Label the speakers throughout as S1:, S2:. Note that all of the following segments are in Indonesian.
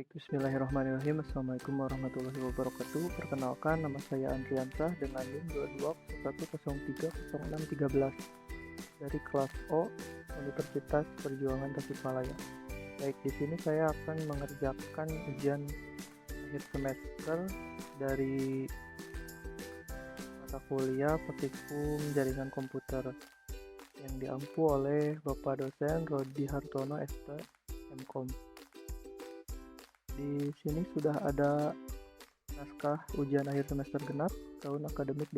S1: Baik, bismillahirrahmanirrahim. Assalamualaikum warahmatullahi wabarakatuh. Perkenalkan, nama saya Andriansah dengan NIM 2201030613 dari kelas O Universitas Perjuangan Tasikmalaya. Baik, di sini saya akan mengerjakan ujian akhir semester dari mata kuliah Praktikum Jaringan Komputer yang diampu oleh Bapak dosen Rodi Hartono ST Mkom. Di sini sudah ada naskah ujian akhir semester genap tahun akademik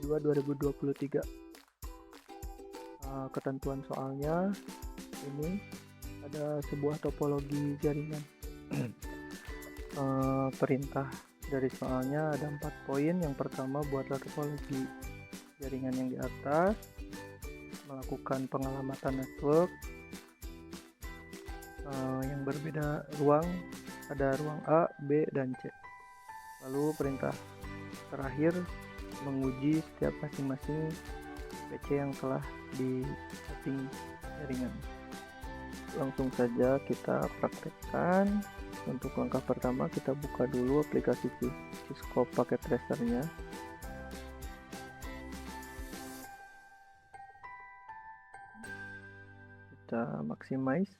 S1: 2022-2023. Ketentuan soalnya ini ada sebuah topologi jaringan. Perintah dari soalnya ada 4 poin. Yang pertama, buatlah topologi jaringan yang di atas, melakukan pengalamatan network yang berbeda ruang, ada ruang A, B, dan C. Lalu perintah terakhir, menguji setiap masing-masing PC yang telah di setting jaringan. Langsung saja kita praktekkan. Untuk langkah pertama, kita buka dulu aplikasi Cisco Packet Tracer-nya. Kita maximize.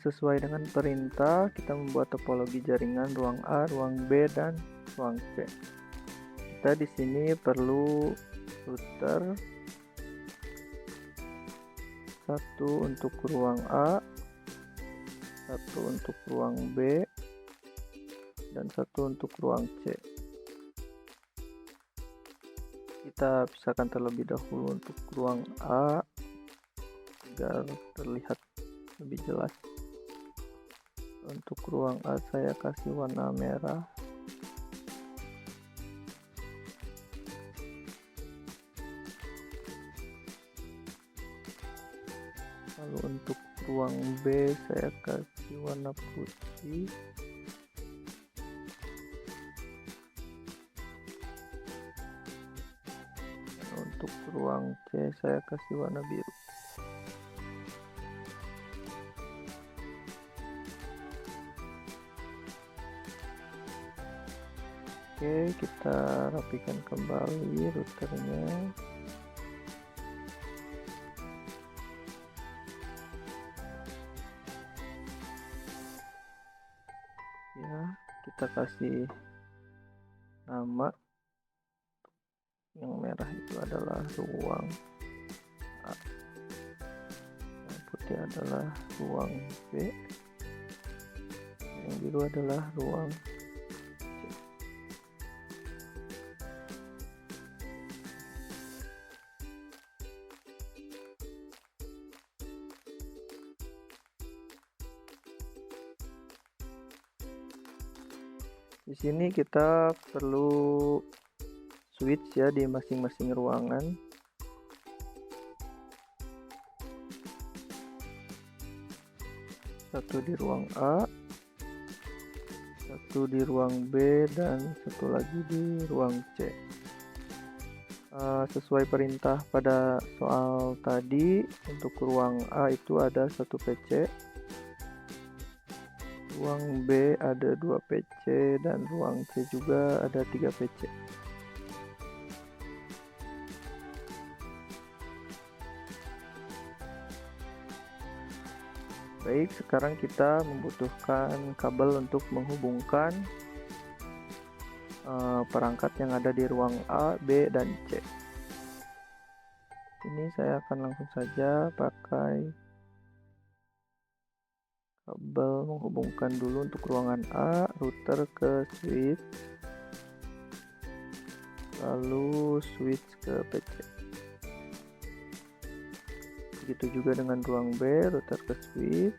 S1: Sesuai dengan perintah, kita membuat topologi jaringan ruang A, ruang B, dan ruang C. Kita di sini perlu router, satu untuk ruang A, satu untuk ruang B, dan satu untuk ruang C. Kita pisahkan terlebih dahulu untuk ruang A agar terlihat lebih jelas. Untuk ruang A saya kasih warna merah. Lalu untuk ruang B saya kasih warna putih. Dan untuk ruang C saya kasih warna biru. Oke, kita rapikan kembali routernya. Ya, kita kasih nama. Yang merah itu adalah ruang A, yang putih adalah ruang B, yang biru adalah ruang C. Di sini kita perlu switch ya di masing-masing ruangan. Satu di ruang A, satu di ruang B, dan satu lagi di ruang C. Sesuai perintah pada soal tadi, untuk ruang A itu ada 1 PC, ruang B ada 2 PC, dan ruang C juga ada 3 PC. Baik, sekarang kita membutuhkan kabel untuk menghubungkan perangkat yang ada di ruang A, B, dan C. Ini saya akan langsung saja pakai kabel menghubungkan dulu untuk ruangan A, router ke switch, lalu switch ke PC. Begitu juga dengan ruang B, router ke switch,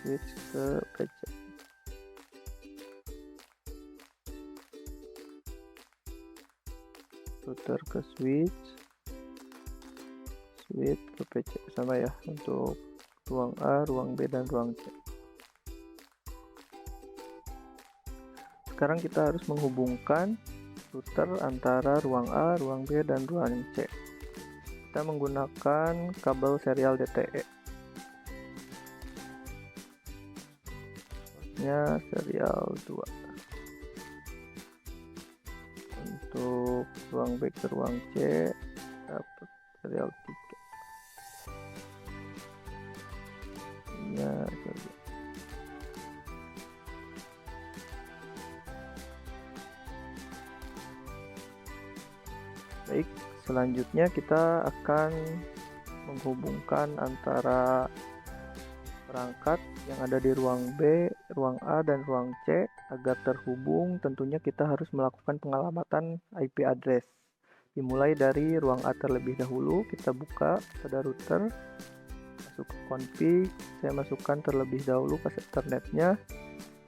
S1: switch ke PC. Router ke switch, switch ke PC. Sama ya untuk ruang A, ruang B, dan ruang C. Sekarang kita harus menghubungkan router antara ruang A, ruang B, dan ruang C. Kita menggunakan kabel serial DTE. masnya serial 2. Untuk ruang B ke ruang C dapat serial 3. Ya, coba. Baik, selanjutnya kita akan menghubungkan antara perangkat yang ada di ruang B, ruang A, dan ruang C. Agar terhubung, tentunya kita harus melakukan pengalamatan IP address. Dimulai dari ruang A terlebih dahulu, kita buka pada router, masuk ke config, saya masukkan terlebih dahulu pas Ethernetnya.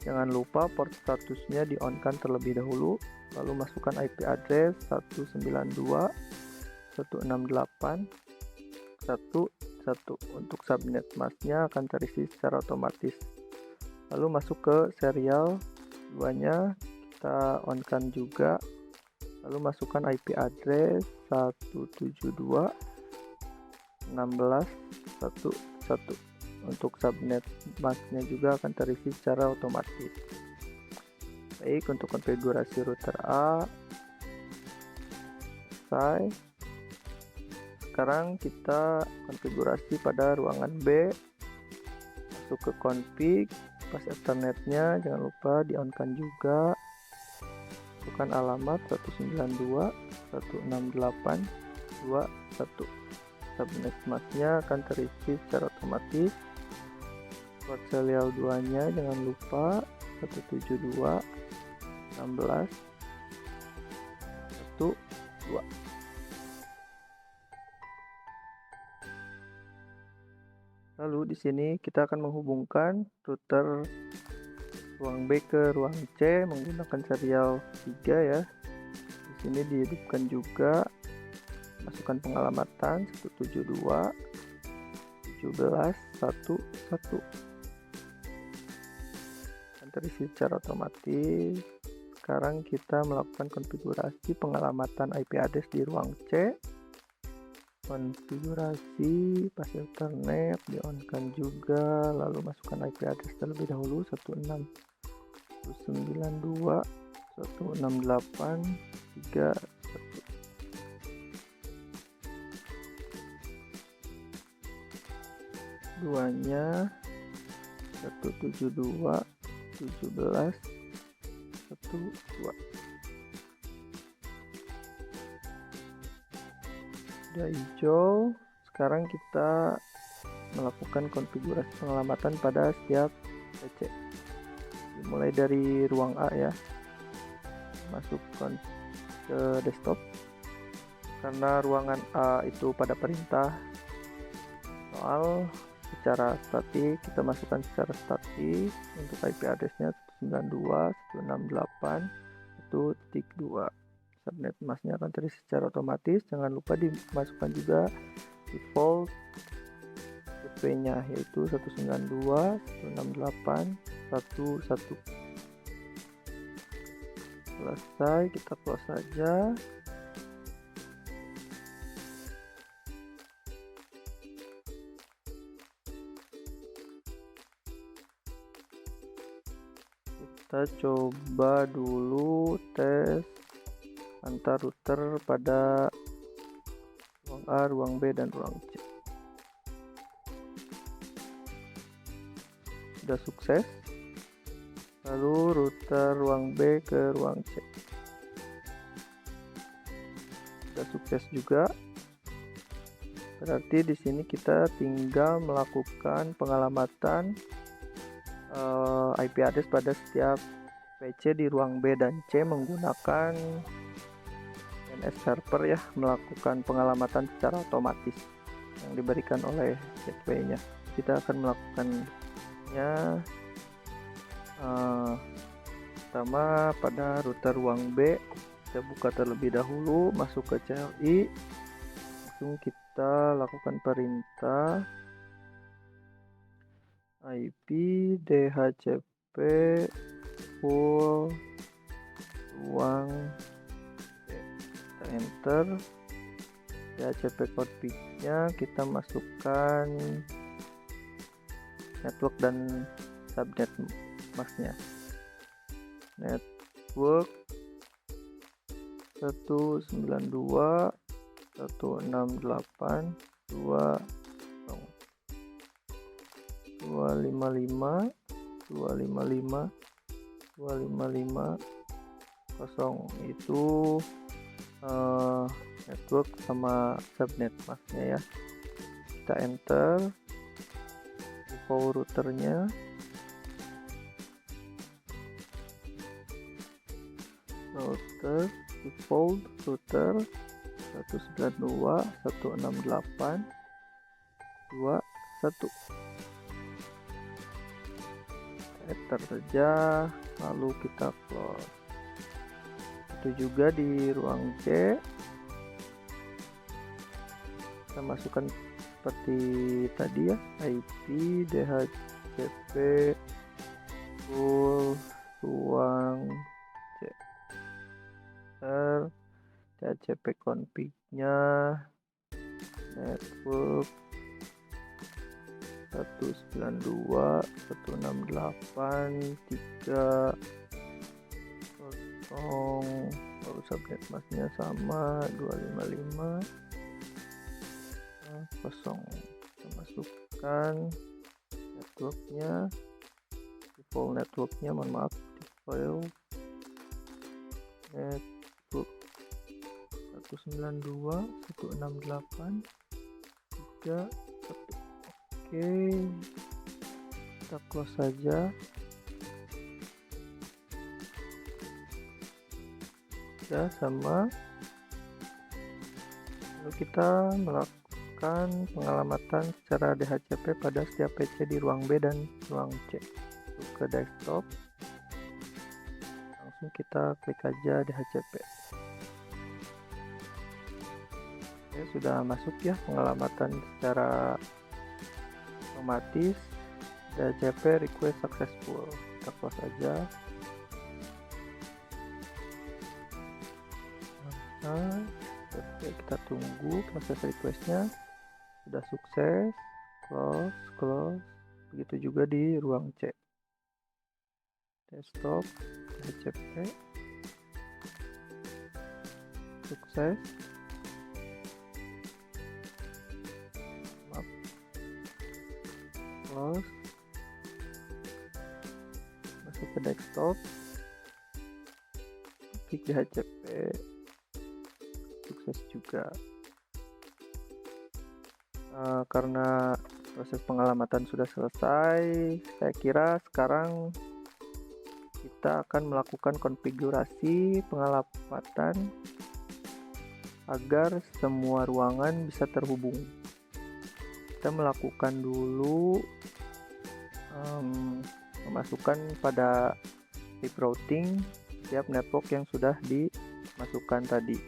S1: Jangan lupa port statusnya di on kan terlebih dahulu, lalu masukkan IP address 192.168.1.1. Untuk subnet masknya akan terisi secara otomatis. Lalu masuk ke serial 2-nya, kita on kan juga, lalu masukkan IP address 172.16.1.1. Untuk subnet masknya juga akan terisi secara otomatis. Baik, untuk konfigurasi router A selesai. Sekarang kita konfigurasi pada ruangan B. Masuk ke config, pas Ethernetnya jangan lupa di on kan juga. Masukkan alamat 192.168.2.1. Subnet masknya akan terisi secara otomatis. Port serial 2-nya jangan lupa 172.16.1.2. Lalu di sini kita akan menghubungkan router ruang B ke ruang C menggunakan serial 3 ya. Di sini dihidupkan juga, masukkan pengalamatan 172.17.1.1. Terisi secara otomatis. Sekarang kita melakukan konfigurasi pengalamatan IP address di ruang C. Konfigurasi pas Ethernet di on kan juga, lalu masukkan IP address terlebih dahulu 192.168.3.1. 2-nya 172.17.1.2. Sudah hijau. Sekarang kita melakukan konfigurasi pengalamatan pada setiap PC. Dimulai dari ruang A ya. Masukkan ke desktop. Karena ruangan A itu pada perintah soal secara statik, kita masukkan secara statik. Untuk IP addressnya 192.168.1.2. Subnet masknya akan terisi secara otomatis. Jangan lupa dimasukkan juga default gateway-nya, yaitu 192.168.1.1. Selesai, kita close saja. Kita coba dulu tes antar router pada ruang A, ruang B, dan ruang C. Sudah sukses. Lalu router ruang B ke ruang C. Sudah sukses juga. Berarti di sini kita tinggal melakukan pengalamatan IP address pada setiap PC di ruang B dan C menggunakan DNS server ya, melakukan pengalamatan secara otomatis yang diberikan oleh gateway-nya. Kita akan melakukannya pertama pada router ruang B. Kita buka terlebih dahulu, masuk ke CLI, langsung kita lakukan perintah IP DHCP full ruang B. Kita enter DHCP config-nya, kita masukkan network dan subnet masknya. Network 192.168.20 255 itu network sama subnet masknya ya. Kita enter default routernya, default router 192.168.2.1. Enter saja, lalu kita close. Itu juga di ruang C, kita masukkan seperti tadi ya, IP, DHCP, full, ruang C, DHCP config-nya, network 192.168.3.0, lalu subnet masknya sama 255.0. Kita masukkan networknya, default networknya, mohon maaf, default network 192.168.3.1. Oke, kita close saja. Ya, sama. Lalu kita melakukan pengalamatan secara DHCP pada setiap PC di ruang B dan ruang C. Masuk ke desktop, langsung kita klik aja DHCP. Oke, sudah masuk ya pengalamatan secara otomatis. DHCP request successful. Kita close aja. Nah, oke, kita tunggu proses requestnya. Sudah sukses, close. Begitu juga di ruang C. Desktop, DHCP, sukses. Close. Masuk ke desktop, klik DHCP, sukses juga. Karena proses pengalamatan sudah selesai, saya kira sekarang kita akan melakukan konfigurasi pengalamatan agar semua ruangan bisa terhubung. Kita melakukan dulu memasukkan pada IP routing setiap network yang sudah dimasukkan tadi.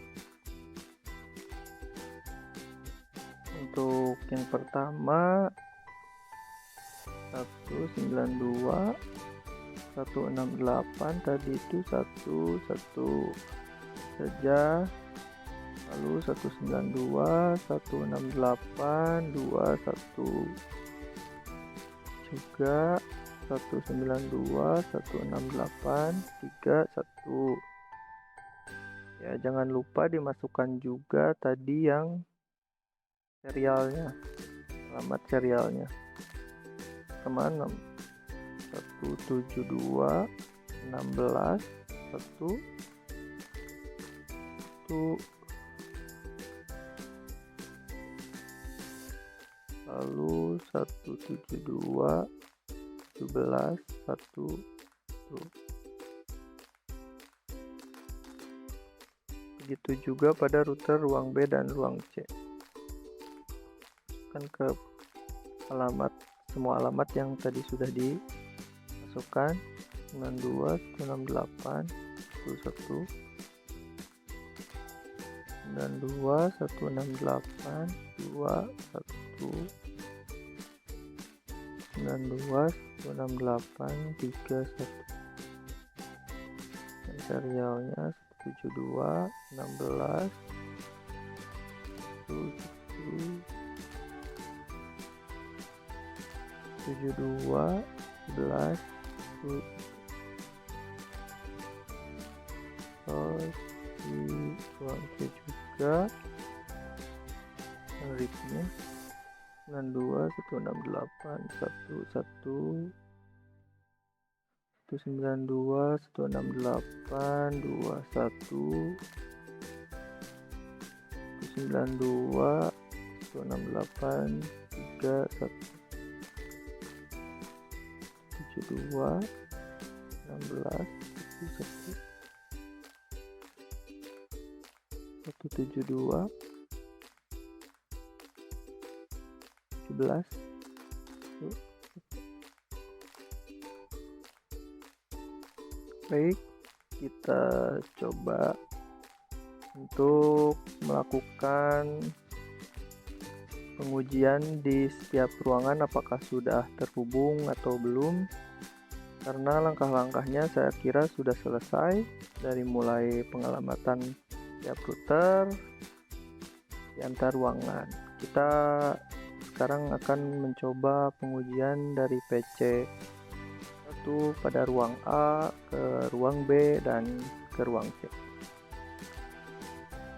S1: Untuk yang pertama 192.168 tadi itu 1 saja, lalu 192.168.2.1 juga 192.168.3.1. Ya, jangan lupa dimasukkan juga tadi yang serialnya, alamat serialnya. Teman 172.16.1 lalu 172.17.1. Begitu juga pada router ruang B dan ruang C. Kan ke semua alamat yang tadi sudah dimasukkan, 92.168.1 92.168.2.1 92.168.3.1 dan serialnya 172.16.1 72.11.1 terus di ruang C juga ritnya 92 168 11 192 168 21 192 168 31 72 16 172 17. Baik, kita coba untuk melakukan pengujian di setiap ruangan apakah sudah terhubung atau belum, karena langkah-langkahnya saya kira sudah selesai dari mulai pengamatan setiap router di antar ruangan. Kita sekarang akan mencoba pengujian dari PC 1 pada ruang A ke ruang B dan ke ruang C.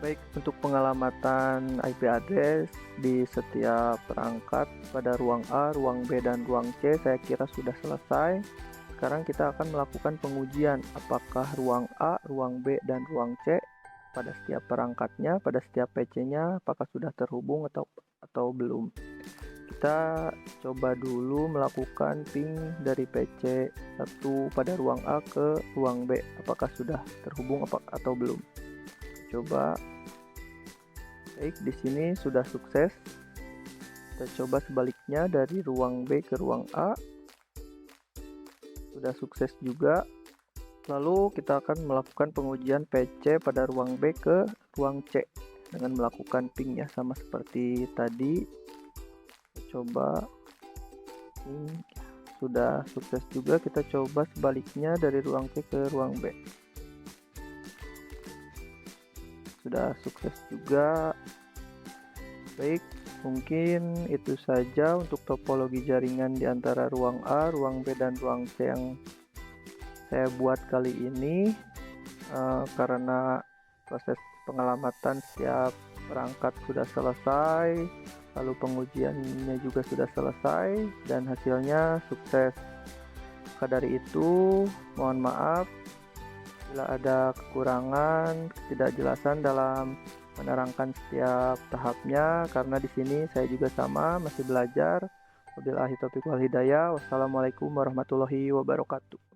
S1: Baik, untuk pengamatan IP address di setiap perangkat pada ruang A, ruang B, dan ruang C saya kira sudah selesai. Sekarang kita akan melakukan pengujian apakah ruang A, ruang B, dan ruang C pada setiap perangkatnya, pada setiap PC-nya apakah sudah terhubung atau belum. Kita coba dulu melakukan ping dari PC 1 pada ruang A ke ruang B, apakah sudah terhubung atau belum. Coba. Baik, di sini sudah sukses. Kita coba sebaliknya dari ruang B ke ruang A. Sudah sukses juga. Lalu kita akan melakukan pengujian PC pada ruang B ke ruang C dengan melakukan ping ya, sama seperti tadi. Coba sudah sukses juga. Kita coba sebaliknya dari ruang C ke ruang B. Sudah sukses juga. Baik, mungkin itu saja untuk topologi jaringan di antara ruang A, ruang B, dan ruang C yang saya buat kali ini. Karena proses pengamatan setiap perangkat sudah selesai, lalu pengujiannya juga sudah selesai, dan hasilnya sukses. Maka dari itu, mohon maaf bila ada kekurangan, ketidakjelasan dalam menerangkan setiap tahapnya, karena di sini saya juga sama masih belajar. Wabillahi taufiq wal hidayah. Wassalamualaikum warahmatullahi wabarakatuh.